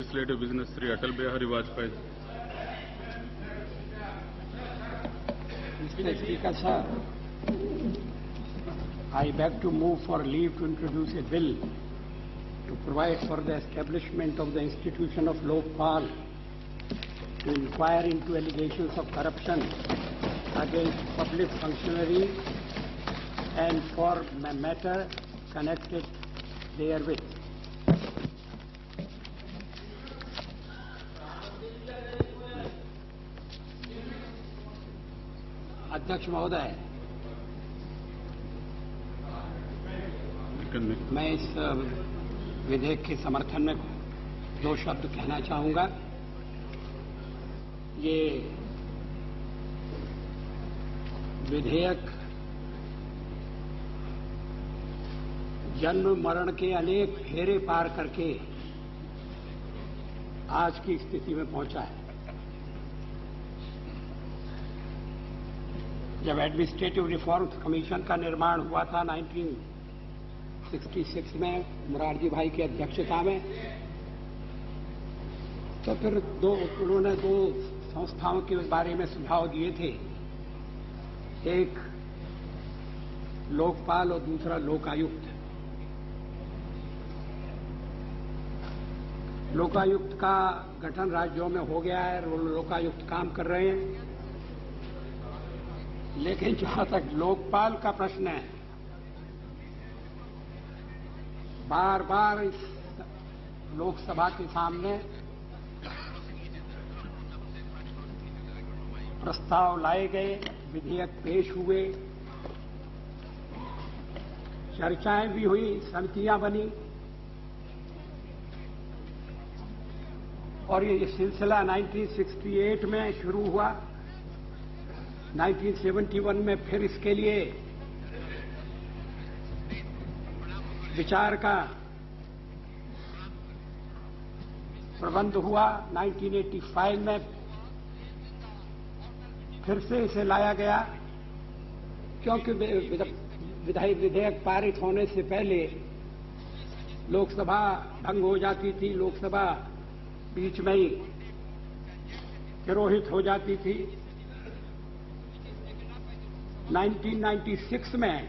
Legislative business Shri Atal Bihari Vajpayee. Mr. Speaker, sir, I beg to move for leave to introduce a bill to provide for the establishment of the institution of Lokpal to inquire into allegations of corruption against public functionaries and for matter connected therewith. अध्यक्ष महोदय, मैं इस विधेयक के समर्थन में दो शब्द कहना चाहूंगा। ये विधेयक जन्म मरण के अनेक फेरे पार करके आज की स्थिति में पहुंचा है। जब एडमिनिस्ट्रेटिव रिफॉर्म्स कमीशन का निर्माण हुआ था 1966 में मोरारजी भाई की अध्यक्षता में, तो फिर उन्होंने दो संस्थाओं के बारे में सुझाव दिए थे, एक लोकपाल और दूसरा लोकायुक्त। लोकायुक्त का गठन राज्यों में हो गया है, लोकायुक्त काम कर रहे हैं, लेकिन जहां तक लोकपाल का प्रश्न है, बार बार इस लोकसभा के सामने प्रस्ताव लाए गए, विधेयक पेश हुए, चर्चाएं भी हुई, समितियां बनी और ये सिलसिला 1968 में शुरू हुआ। 1971 में फिर इसके लिए विचार का प्रबंध हुआ। 1985 में फिर से इसे लाया गया, क्योंकि विधायी विधेयक पारित होने से पहले लोकसभा भंग हो जाती थी, लोकसभा बीच में ही तिरोहित हो जाती थी। 1996 में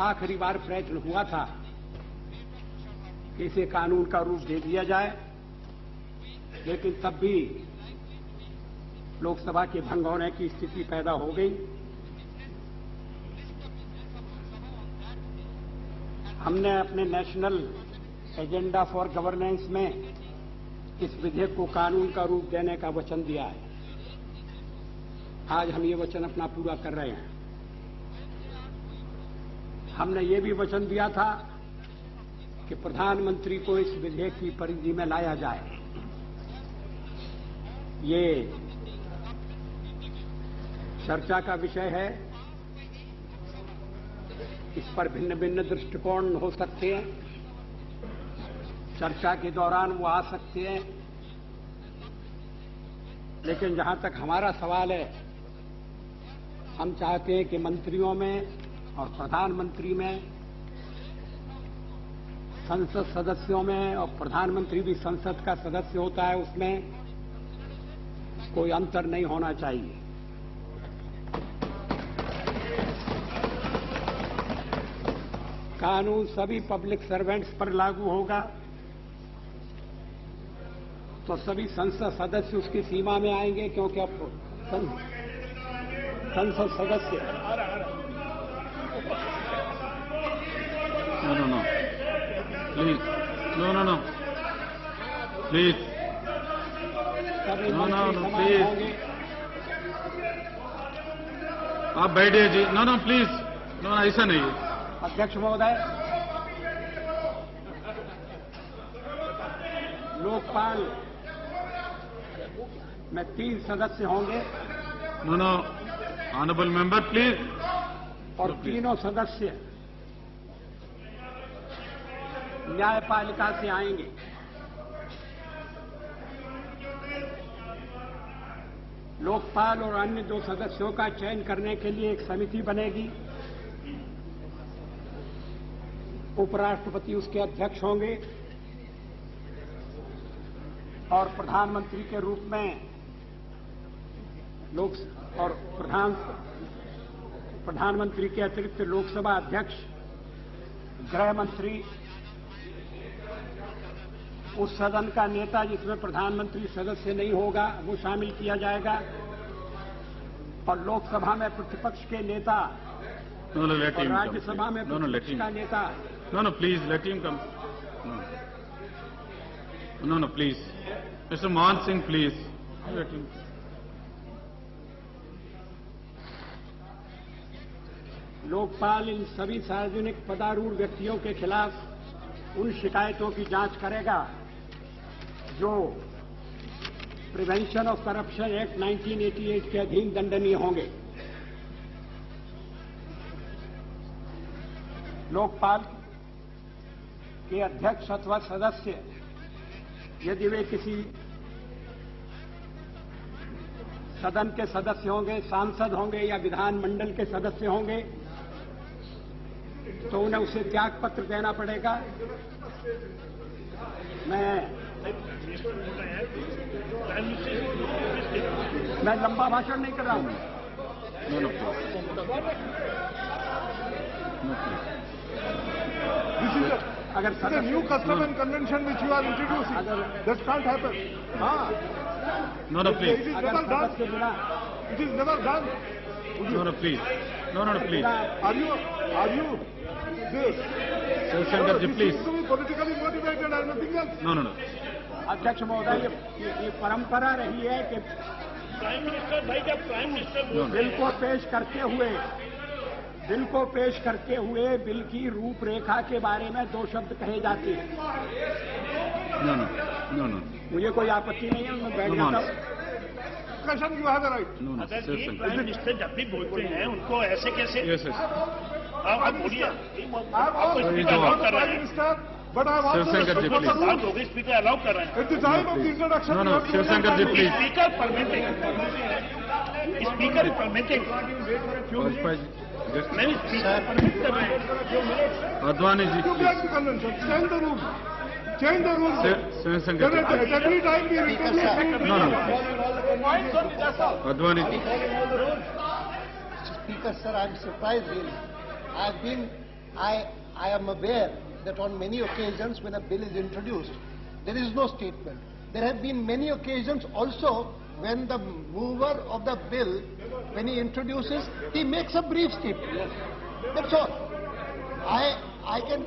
आखिरी बार प्रयत्न हुआ था कि इसे कानून का रूप दे दिया जाए, लेकिन तब भी लोकसभा के भंग होने की स्थिति पैदा हो गई। हमने अपने नेशनल एजेंडा फॉर गवर्नेंस में इस विधेयक को कानून का रूप देने का वचन दिया है। आज हम ये वचन अपना पूरा कर रहे हैं। हमने ये भी वचन दिया था कि प्रधानमंत्री को इस विधेयक की परिधि में लाया जाए। ये चर्चा का विषय है, इस पर भिन्न भिन्न दृष्टिकोण हो सकते हैं, चर्चा के दौरान वो आ सकते हैं, लेकिन जहां तक हमारा सवाल है, हम चाहते हैं कि मंत्रियों में और प्रधानमंत्री में, संसद सदस्यों में, और प्रधानमंत्री भी संसद का सदस्य होता है, उसमें कोई अंतर नहीं होना चाहिए। कानून सभी पब्लिक सर्वेंट्स पर लागू होगा, तो सभी संसद सदस्य उसकी सीमा में आएंगे, क्योंकि अब संसद सदस्य No. Please. No. Please. No. Please. आप बैठिए जी। No. Please. No. ऐसा नहीं है। अध्यक्ष महोदय, लोकपाल में 3 सदस्य होंगे। No. Honourable member please. और तीनों सदस्य न्यायपालिका से आएंगे। लोकपाल और अन्य 2 सदस्यों का चयन करने के लिए एक समिति बनेगी। उपराष्ट्रपति उसके अध्यक्ष होंगे। और प्रधानमंत्री के रूप में प्रधानमंत्री के अतिरिक्त लोकसभा अध्यक्ष, गृह मंत्री, उस सदन का नेता जिसमें प्रधानमंत्री सदस्य नहीं होगा वो शामिल किया जाएगा, और लोकसभा में प्रतिपक्ष के नेता और राज्यसभा में प्रतिपक्ष का नेता। No, please, let him come. No, please. Mr. Mohan Singh, please. Let him. Lokpal इन सभी सार्वजनिक पदारूढ़ व्यक्तियों के खिलाफ उन शिकायतों की जांच करेगा जो प्रिवेंशन ऑफ करप्शन एक्ट 1988 के अधीन दंडनीय होंगे। लोकपाल के अध्यक्ष अथवा सदस्य यदि वे किसी सदन के सदस्य होंगे, सांसद होंगे या विधानमंडल के सदस्य होंगे तो उन्हें उसे त्याग पत्र देना पड़ेगा। मैं लंबा भाषण नहीं कर रहा हूं। अगर the new custom and convention which you are introducing, that can't happen. No, please. It is never done. It is never done. No, please. No, please. Are you this? Shankar ji, please. This is to be politically motivated and nothing else. No. अध्यक्ष महोदय, ये परंपरा रही है कि prime minister भाई जब prime minister bill को पेश करते हुए बिल की रूपरेखा के बारे में दो शब्द कहे जाते हैं। No. मुझे कोई आपत्ति नहीं है, मैं बैठ जाता हूँ। Discussion, you have a right. No. अगर ये प्राइम मिनिस्टर जब भी बोलते हैं उनको ऐसे कैसे Yes. आप बोलिए। I have also speaker allow कर रहे Prime हैं। Minister, but I have also Shankar ji, please. बात हो गई, स्पीकर अलाउ कर रहे हैं। at the time of the introduction. No, you have to Shankar ji, please. Speaker permitting, speaker permitting, नहीं स्पीकर परमिट कर रहे हैं। Advani ji, You please. break the convention. Change the rules. Change the rules. Shankar Then ji. at every time we introduce. No. Advani ji. Speaker, sir, I am surprised really. I am aware that on many occasions when a bill is introduced, there is no statement. There have been many occasions also when the mover of the bill, when he introduces, he makes a brief statement. That's all. I can...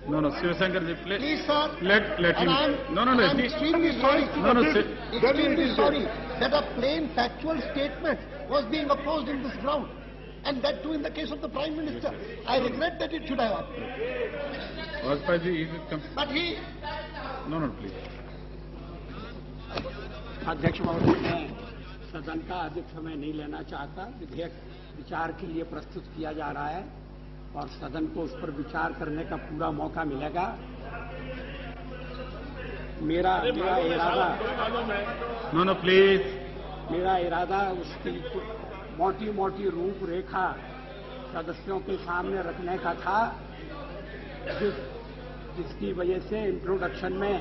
No, Shankar ji, please. Please, sir. Let him. And No. I'm extremely sorry. Extremely sorry that a plain factual statement was being opposed in this ground. And that too in the case of the Prime Minister. I regret that it should have happened. Vajpayee ji, is it come? But he... No, please. अध्यक्ष महोदय, मैं सदन का अधिक समय नहीं लेना चाहता। विधेयक विचार के लिए प्रस्तुत किया जा रहा है और सदन को उस पर विचार करने का पूरा मौका मिलेगा। मेरा इरादा No, please. मेरा इरादा उसकी मोटी रूपरेखा सदस्यों के सामने रखने का था, जिसकी वजह से इंट्रोडक्शन में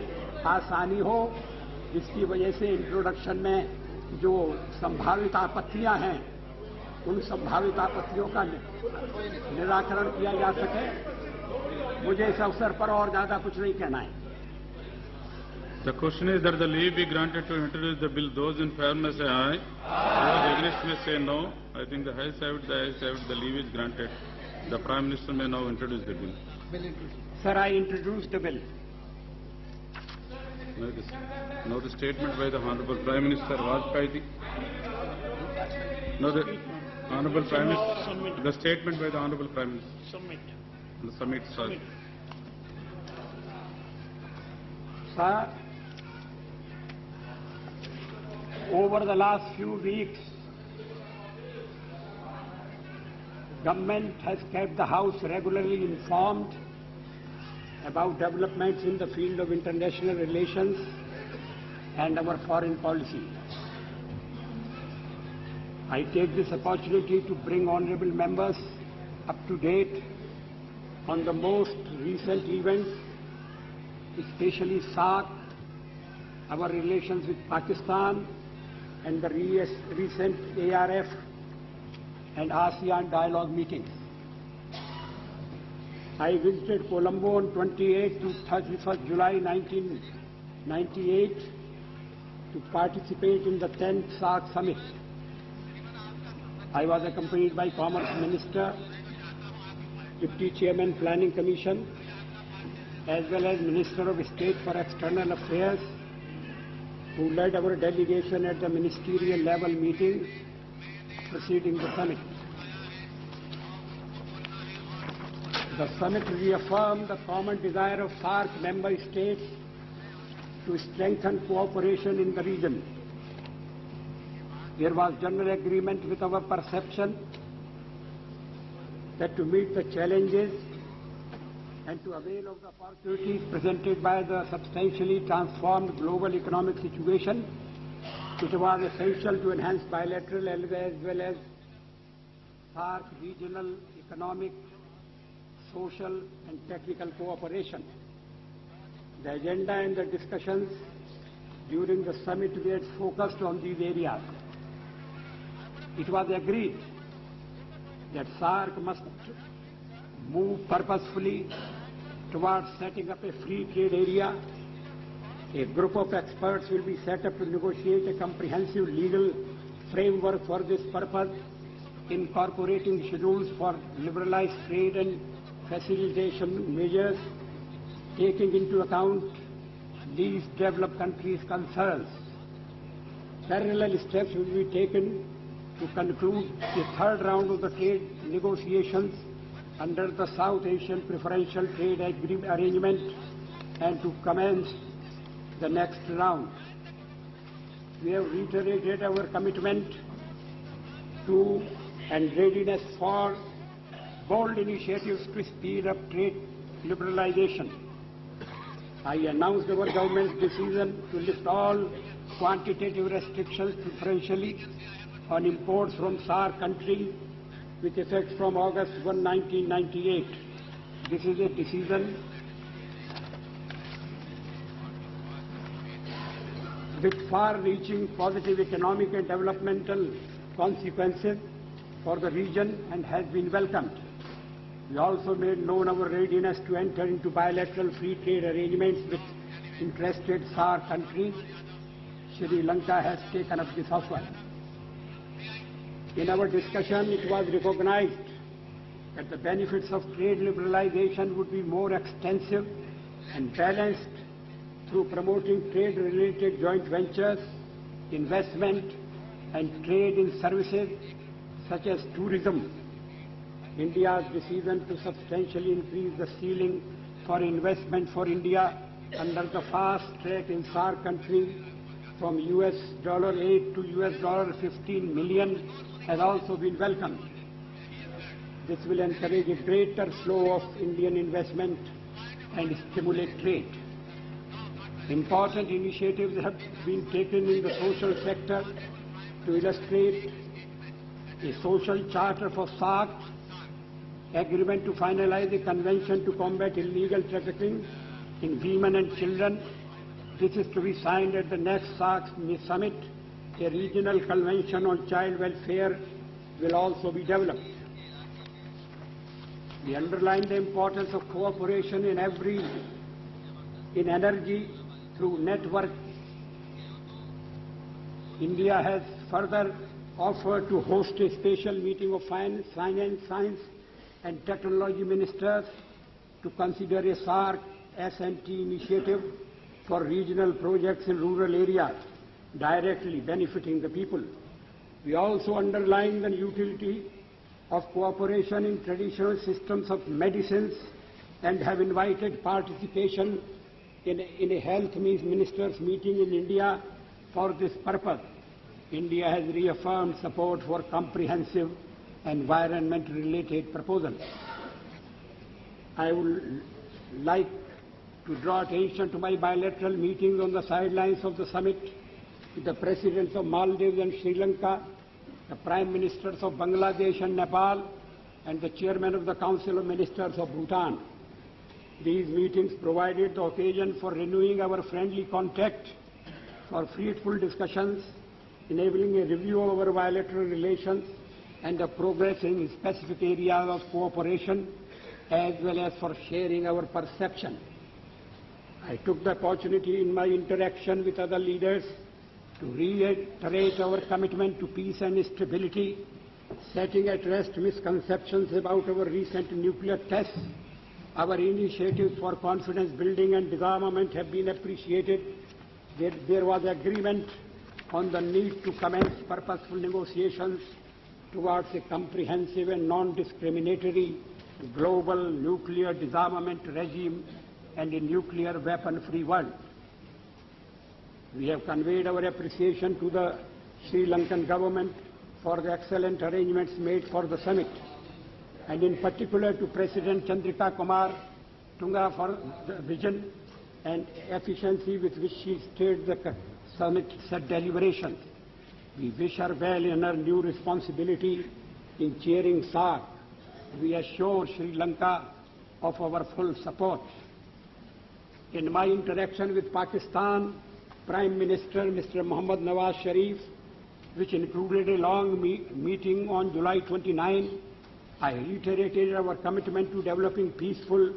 आसानी हो, जिसकी वजह से इंट्रोडक्शन में जो संभावित आपत्तियां हैं उन संभावित आपत्तियों का निराकरण किया जा सके। मुझे इस अवसर पर और ज्यादा कुछ नहीं कहना है। The question is that the leave be granted to introduce the bill. Those in favor may say aye. Those against may say no. I think the ayes have it, the leave is granted. The Prime Minister may now introduce the bill. Sir, I introduce the bill. Now the statement by the Honorable Prime Minister Vajpayee. Now the Honorable Prime Minister, the statement by the Honorable Prime Minister. Submit, sir. Sir, over the last few weeks, government has kept the House regularly informed about developments in the field of international relations and our foreign policy. I take this opportunity to bring honorable members up to date on the most recent events, especially SAARC our relations with Pakistan and the recent ARF and ASEAN dialogue meetings. I visited Colombo on 28 to 31st July 1998 to participate in the 10th SAARC summit. I was accompanied by Commerce Minister, Deputy Chairman Planning Commission, as well as Minister of State for External Affairs, who led our delegation at the ministerial level meeting preceding the summit. The summit reaffirmed the common desire of SAARC member states to strengthen cooperation in the region. There was general agreement with our perception that to meet the challenges and to avail of the opportunities presented by the substantially transformed global economic situation, it was essential to enhance bilateral as well as SAARC regional economic, social and technical cooperation. The agenda and the discussions during the summit were focused on these areas. It was agreed that SAARC must move purposefully towards setting up a free trade area. A group of experts will be set up to negotiate a comprehensive legal framework for this purpose, incorporating schedules for liberalized trade and facilitation measures, taking into account these developed countries' concerns. Parallel steps will be taken to conclude the third round of the trade negotiations under the South Asian Preferential Trade Arrangement and to commence the next round. We have reiterated our commitment to and readiness for bold initiatives to speed up trade liberalization. I announced our government's decision to lift all quantitative restrictions preferentially on imports from SAARC countries with effect from August 1, 1998. This is a decision with far-reaching positive economic and developmental consequences for the region and has been welcomed. We also made known our readiness to enter into bilateral free trade arrangements with interested SAARC countries. Sri Lanka has taken up this offer. In our discussion, it was recognized that the benefits of trade liberalization would be more extensive and balanced through promoting trade-related joint ventures, investment, and trade in services such as tourism. India's decision to substantially increase the ceiling for investment for India under the fast track in SAARC countries from $8 to $15 million has also been welcomed. This will encourage a greater flow of Indian investment and stimulate trade. Important initiatives have been taken in the social sector to illustrate a social charter for SAARC, agreement to finalize a convention to combat illegal trafficking in women and children. This is to be signed at the next SAARC summit. A regional convention on child welfare will also be developed. We underline the importance of cooperation in energy through network. India has further offered to host a special meeting of science and technology ministers to consider a SAARC S&T initiative for regional projects in rural areas, directly benefiting the people. We also underline the utility of cooperation in traditional systems of medicines and have invited participation in a health ministers meeting in India for this purpose. India has reaffirmed support for comprehensive environment-related proposals. I would like to draw attention to my bilateral meetings on the sidelines of the summit with the presidents of Maldives and Sri Lanka, the prime ministers of Bangladesh and Nepal, and the chairman of the Council of Ministers of Bhutan. These meetings provided the occasion for renewing our friendly contact for fruitful discussions, enabling a review of our bilateral relations and the progress in specific areas of cooperation, as well as for sharing our perception. I took the opportunity in my interaction with other leaders to reiterate our commitment to peace and stability, setting at rest misconceptions about our recent nuclear tests. Our initiatives for confidence building and disarmament have been appreciated. There was agreement on the need to commence purposeful negotiations towards a comprehensive and non-discriminatory global nuclear disarmament regime and a nuclear weapon-free world. We have conveyed our appreciation to the Sri Lankan government for the excellent arrangements made for the summit, and in particular to President Chandrika Kumar Tunga for the vision and efficiency with which she steered the summit's deliberations. We wish her well in her new responsibility in chairing SAARC. We assure Sri Lanka of our full support. In my interaction with Pakistan Prime Minister Mr. Mohammad Nawaz Sharif, which included a long meeting on July 29, I reiterated our commitment to developing peaceful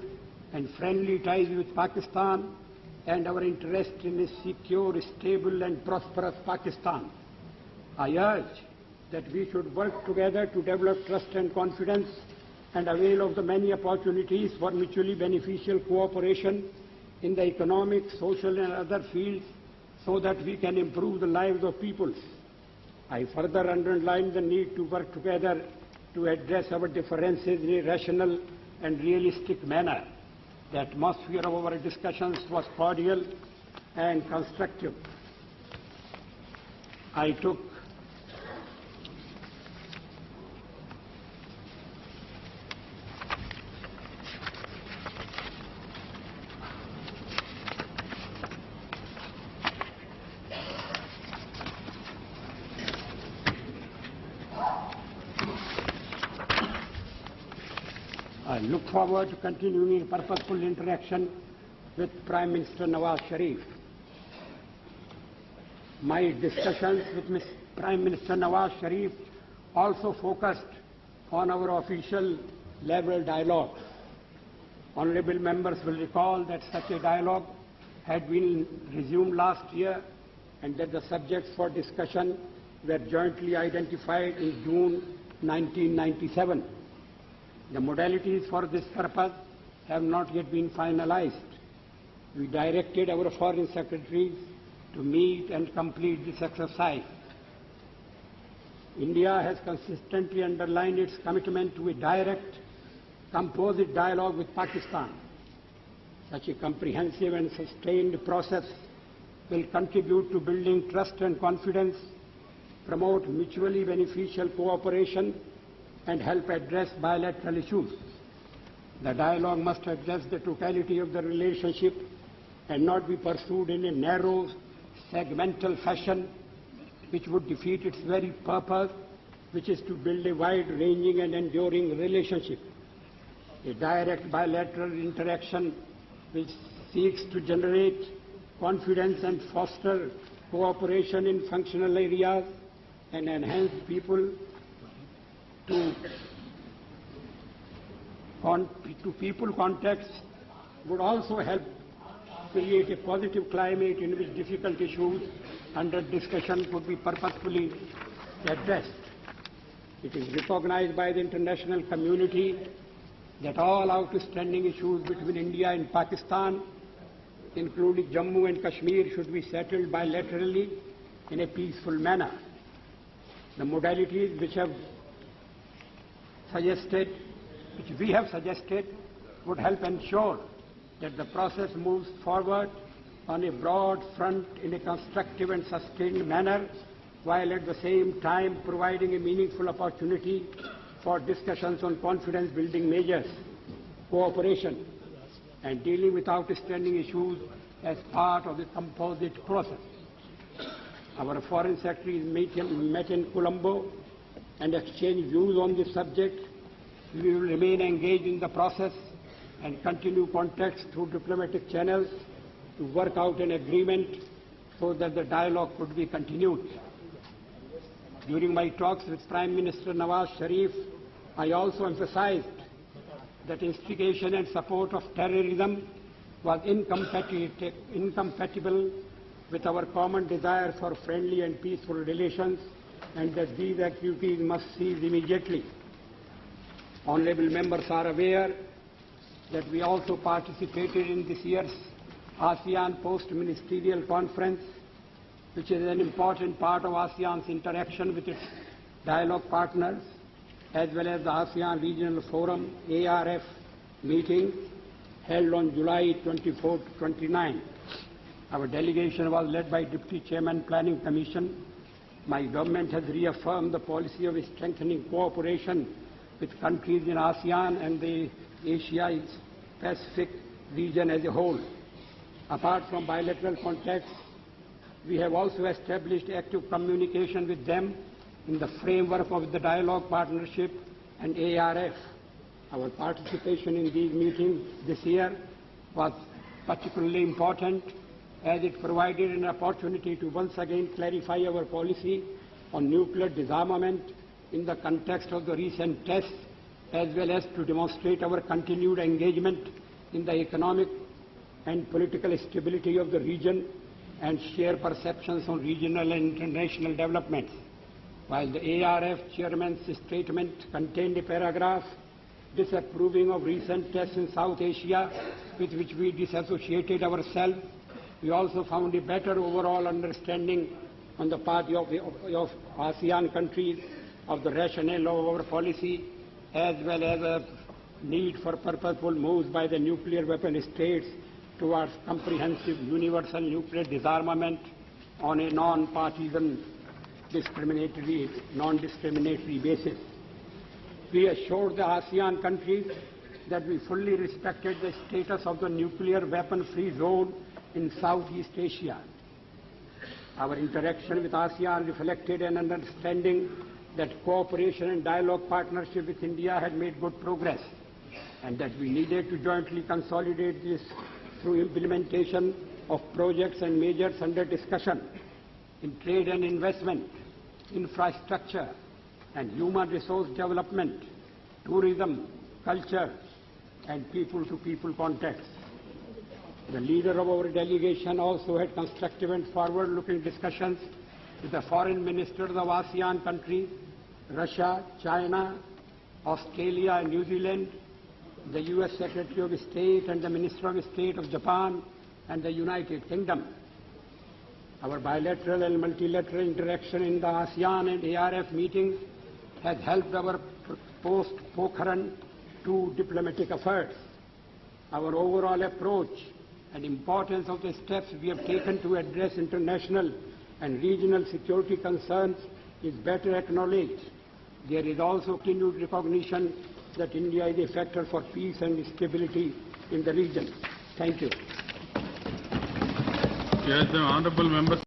and friendly ties with Pakistan and our interest in a secure, stable and prosperous Pakistan. I urge that we should work together to develop trust and confidence and avail of the many opportunities for mutually beneficial cooperation in the economic, social and other fields so that we can improve the lives of peoples. I further underline the need to work together to address our differences in a rational and realistic manner. The atmosphere of our discussions was cordial and constructive. I took I look forward to continuing a purposeful interaction with Prime Minister Nawaz Sharif. My discussions with Prime Minister Nawaz Sharif also focused on our official level dialogue. Honorable members will recall that such a dialogue had been resumed last year and that the subjects for discussion were jointly identified in June 1997. The modalities for this purpose have not yet been finalized. We directed our foreign secretaries to meet and complete this exercise. India has consistently underlined its commitment to a direct, composite dialogue with Pakistan. Such a comprehensive and sustained process will contribute to building trust and confidence, promote mutually beneficial cooperation, and help address bilateral issues. The dialogue must address the totality of the relationship and not be pursued in a narrow, segmental fashion which would defeat its very purpose, which is to build a wide-ranging and enduring relationship. A direct bilateral interaction which seeks to generate confidence and foster cooperation in functional areas and enhance people to people contacts would also help create a positive climate in which difficult issues under discussion could be purposefully addressed. It is recognized by the international community that all outstanding issues between India and Pakistan, including Jammu and Kashmir, should be settled bilaterally in a peaceful manner. The modalities which we have suggested would help ensure that the process moves forward on a broad front in a constructive and sustained manner, while at the same time providing a meaningful opportunity for discussions on confidence-building measures, cooperation, and dealing with outstanding issues as part of the composite process. Our foreign secretaries met in Colombo and exchanged views on this subject. We will remain engaged in the process and continue contacts through diplomatic channels to work out an agreement so that the dialogue could be continued. During my talks with Prime Minister Nawaz Sharif, I also emphasized that instigation and support of terrorism was incompatible with our common desire for friendly and peaceful relations, and that these activities must cease immediately. Honorable members are aware that we also participated in this year's ASEAN Post-Ministerial Conference, which is an important part of ASEAN's interaction with its dialogue partners, as well as the ASEAN Regional Forum, ARF, meeting held on July 24 to 29. Our delegation was led by Deputy Chairman Planning Commission. My government has reaffirmed the policy of strengthening cooperation with countries in ASEAN and the Asia-Pacific region as a whole. Apart from bilateral contacts, we have also established active communication with them in the framework of the dialogue partnership and ARF. Our participation in these meetings this year was particularly important as it provided an opportunity to once again clarify our policy on nuclear disarmament in the context of the recent tests, as well as to demonstrate our continued engagement in the economic and political stability of the region and share perceptions on regional and international developments. While the ARF chairman's statement contained a paragraph disapproving of recent tests in South Asia, with which we disassociated ourselves, we also found a better overall understanding on the part of ASEAN countries of the rationale of our policy, as well as a need for purposeful moves by the nuclear weapon states towards comprehensive universal nuclear disarmament on a non-partisan, non-discriminatory basis. We assured the ASEAN countries that we fully respected the status of the nuclear weapon-free zone in Southeast Asia. Our interaction with ASEAN reflected an understanding that cooperation and dialogue partnership with India had made good progress, and that we needed to jointly consolidate this through implementation of projects and measures under discussion in trade and investment, infrastructure and human resource development, tourism, culture and people-to-people contacts. The leader of our delegation also had constructive and forward-looking discussions with the foreign ministers of ASEAN countries, Russia, China, Australia and New Zealand, the U.S. Secretary of State and the Minister of State of Japan and the United Kingdom. Our bilateral and multilateral interaction in the ASEAN and ARF meetings has helped our post-Pokhran II diplomatic efforts. Our overall approach and importance of the steps we have taken to address international and regional security concerns is better acknowledged. There is also continued recognition that India is a factor for peace and stability in the region. Thank you. Yes, the honourable members.